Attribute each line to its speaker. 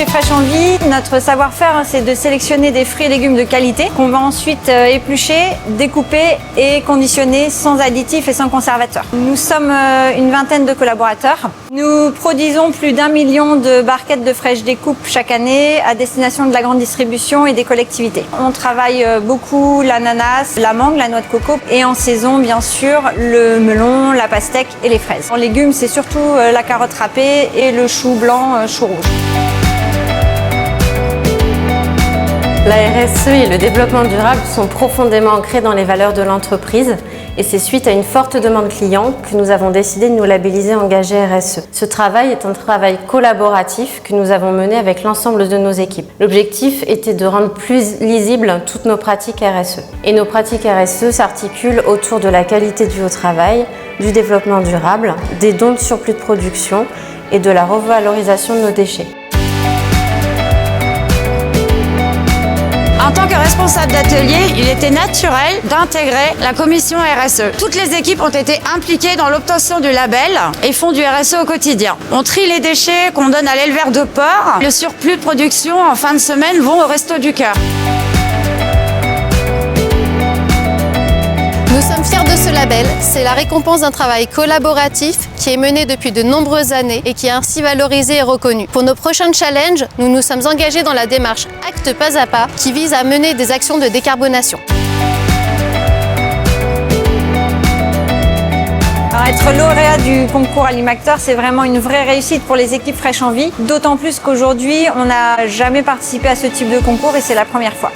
Speaker 1: Chez Fraîche en Vie, notre savoir-faire, c'est de sélectionner des fruits et légumes de qualité qu'on va ensuite éplucher, découper et conditionner sans additifs et sans conservateurs. Nous sommes une vingtaine de collaborateurs. Nous produisons plus d'1 million de barquettes de fraîche découpe chaque année à destination de la grande distribution et des collectivités. On travaille beaucoup l'ananas, la mangue, la noix de coco et en saison, bien sûr, le melon, la pastèque et les fraises. En légumes, c'est surtout la carotte râpée et le chou blanc, chou rouge.
Speaker 2: La RSE et le développement durable sont profondément ancrés dans les valeurs de l'entreprise et c'est suite à une forte demande client que nous avons décidé de nous labelliser engagés RSE. Ce travail est un travail collaboratif que nous avons mené avec l'ensemble de nos équipes. L'objectif était de rendre plus lisibles toutes nos pratiques RSE. Et nos pratiques RSE s'articulent autour de la qualité du haut travail, du développement durable, des dons de surplus de production et de la revalorisation de nos déchets.
Speaker 3: En tant que responsable d'atelier, il était naturel d'intégrer la commission RSE. Toutes les équipes ont été impliquées dans l'obtention du label et font du RSE au quotidien. On trie les déchets qu'on donne à l'éleveur de porc. Le surplus de production en fin de semaine vont au Resto du Cœur.
Speaker 4: Nous sommes fiers de ce label. C'est la récompense d'un travail collaboratif qui est mené depuis de nombreuses années et qui est ainsi valorisé et reconnu. Pour nos prochains challenges, nous nous sommes engagés dans la démarche Acte pas à pas qui vise à mener des actions de décarbonation.
Speaker 1: Alors, être lauréat du concours Alimacteur, c'est vraiment une vraie réussite pour les équipes Fraîche en Vie, d'autant plus qu'aujourd'hui, on n'a jamais participé à ce type de concours et c'est la première fois.